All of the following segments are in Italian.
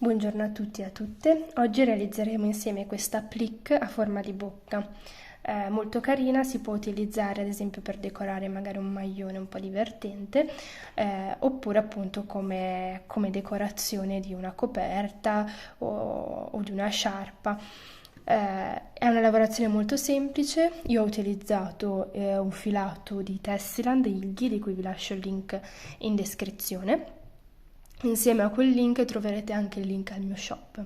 Buongiorno a tutti e a tutte. Oggi realizzeremo insieme questa applique a forma di bocca. Molto carina, si può utilizzare ad esempio per decorare magari un maglione un po' divertente, oppure appunto come decorazione di una coperta o di una sciarpa. È una lavorazione molto semplice. Io ho utilizzato un filato di Tessiland Ilghi, di cui vi lascio il link in descrizione. Insieme a quel link troverete anche il link al mio shop.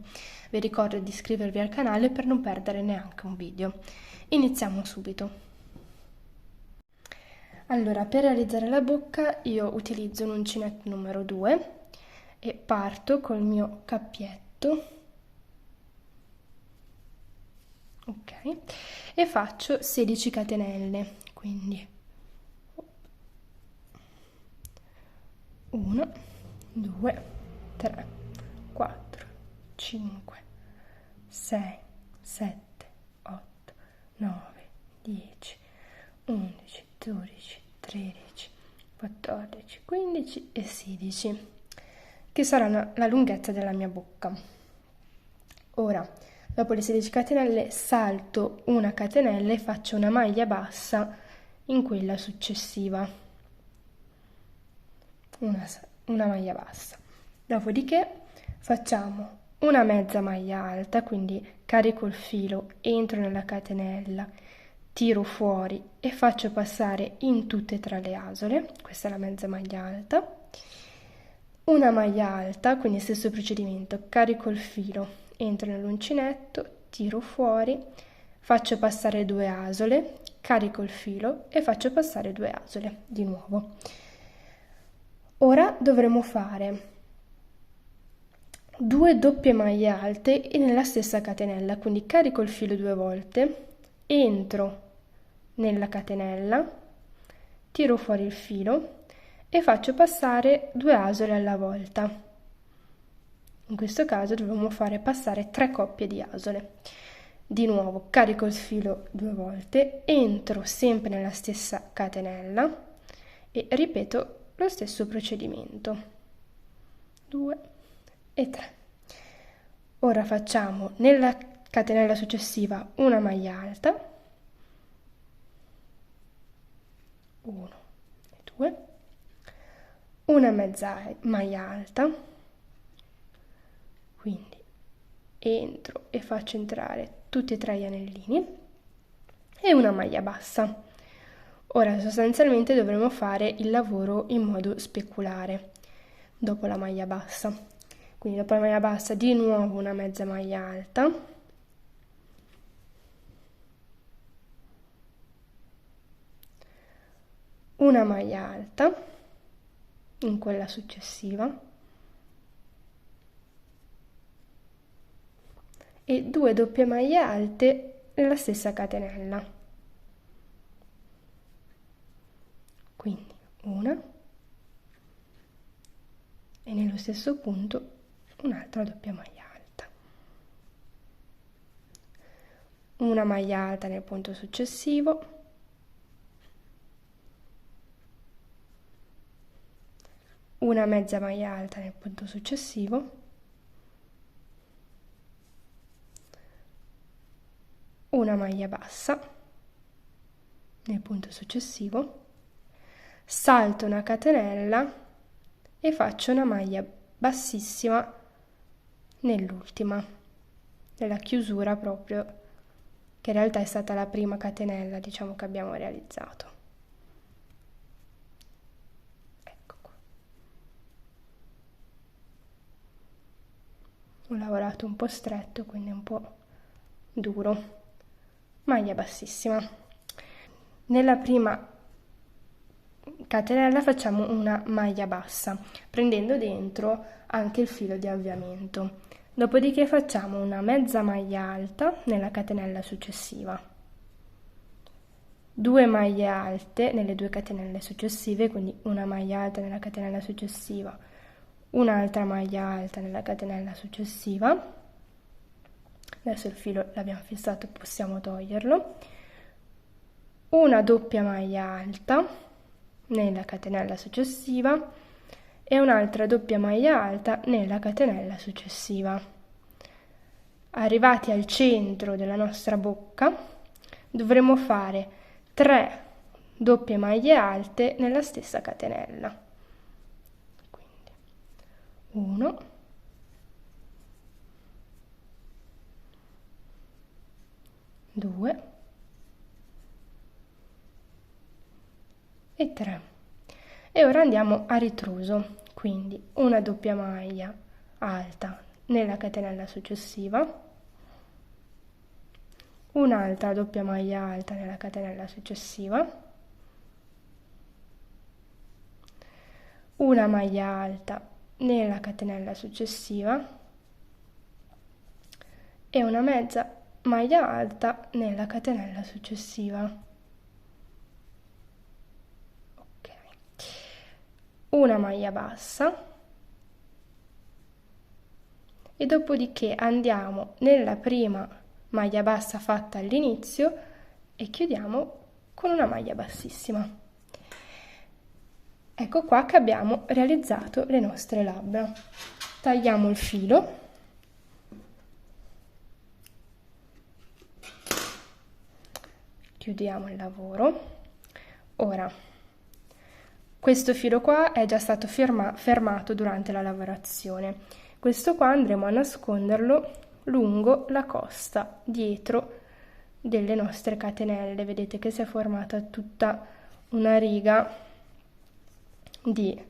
Vi ricordo di iscrivervi al canale per non perdere neanche un video. Iniziamo subito. Allora, per realizzare la bocca io utilizzo un uncinetto numero 2 e parto col mio cappietto. Ok, e faccio 16 catenelle, quindi 1, 2, 3, 4, 5, 6, 7, 8, 9, 10, 11, 12, 13, 14, 15 e 16, che saranno la lunghezza della mia bocca. Ora, dopo le 16 catenelle, salto una catenella e faccio una maglia bassa in quella successiva. Una maglia bassa. Dopodiché facciamo una mezza maglia alta, quindi carico il filo, entro nella catenella, tiro fuori e faccio passare in tutte e tre le asole. Questa è la mezza maglia alta. Una maglia alta, quindi stesso procedimento, carico il filo, entro nell'uncinetto, tiro fuori, faccio passare due asole, carico il filo e faccio passare due asole di nuovo. Ora dovremo fare due doppie maglie alte e nella stessa catenella, quindi carico il filo due volte, entro nella catenella, tiro fuori il filo e faccio passare due asole alla volta. In questo caso dovremo fare passare 3 coppie di asole. Di nuovo carico il filo due volte, entro sempre nella stessa catenella e ripeto lo stesso procedimento. 2 e 3. Ora facciamo nella catenella successiva una maglia alta, 1 e 2, una mezza maglia alta, quindi entro e faccio entrare tutti e tre gli anellini, e una maglia bassa. Ora sostanzialmente dovremo fare il lavoro in modo speculare dopo la maglia bassa. Quindi dopo la maglia bassa di nuovo una mezza maglia alta, una maglia alta in quella successiva e due doppie maglie alte nella stessa catenella. Quindi una e nello stesso punto un'altra doppia maglia alta, una maglia alta nel punto successivo, una mezza maglia alta nel punto successivo, una maglia bassa nel punto successivo, salto una catenella e faccio una maglia bassissima nell'ultima, nella chiusura proprio, che in realtà è stata la prima catenella, diciamo, che abbiamo realizzato. Ecco qua. Ho lavorato un po' stretto, quindi un po' duro. Maglia bassissima. Nella prima catenella facciamo una maglia bassa, prendendo dentro anche il filo di avviamento. Dopodiché facciamo una mezza maglia alta nella catenella successiva, due maglie alte nelle due catenelle successive, quindi una maglia alta nella catenella successiva, un'altra maglia alta nella catenella successiva. Adesso il filo l'abbiamo fissato, possiamo toglierlo. Una doppia maglia alta nella catenella successiva e un'altra doppia maglia alta nella catenella successiva. Arrivati al centro della nostra bocca, dovremo fare 3 doppie maglie alte nella stessa catenella. Quindi 1, 2 e 3. E ora andiamo a ritroso, quindi una doppia maglia alta nella catenella successiva, un'altra doppia maglia alta nella catenella successiva, una maglia alta nella catenella successiva e una mezza maglia alta nella catenella successiva. Ok. Una maglia bassa e dopodiché andiamo nella prima maglia bassa fatta all'inizio e chiudiamo con una maglia bassissima. Ecco qua che abbiamo realizzato le nostre labbra. Tagliamo il filo. Chiudiamo il lavoro. Ora, questo filo qua è già stato fermato durante la lavorazione. Questo qua andremo a nasconderlo lungo la costa, dietro delle nostre catenelle. Vedete che si è formata tutta una riga di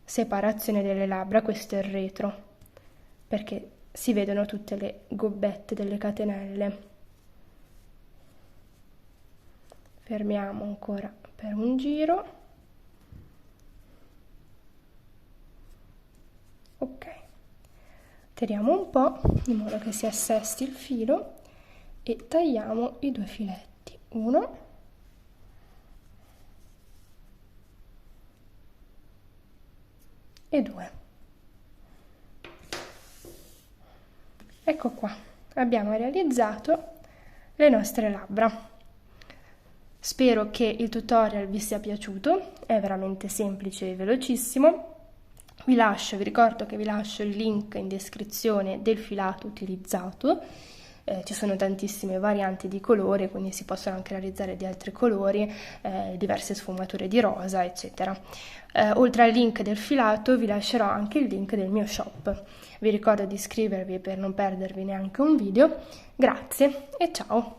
separazione delle labbra. Questo è il retro, perché si vedono tutte le gobbette delle catenelle. Fermiamo ancora per un giro. Ok, tiriamo un po' in modo che si assesti il filo e tagliamo i 2 filetti, 1 e 2. Ecco qua, abbiamo realizzato le nostre labbra. Spero che il tutorial vi sia piaciuto, è veramente semplice e velocissimo. Vi ricordo che vi lascio il link in descrizione del filato utilizzato. Ci sono tantissime varianti di colore, quindi si possono anche realizzare di altri colori, diverse sfumature di rosa, eccetera. Oltre al link del filato vi lascerò anche il link del mio shop. Vi ricordo di iscrivervi per non perdervi neanche un video. Grazie e ciao!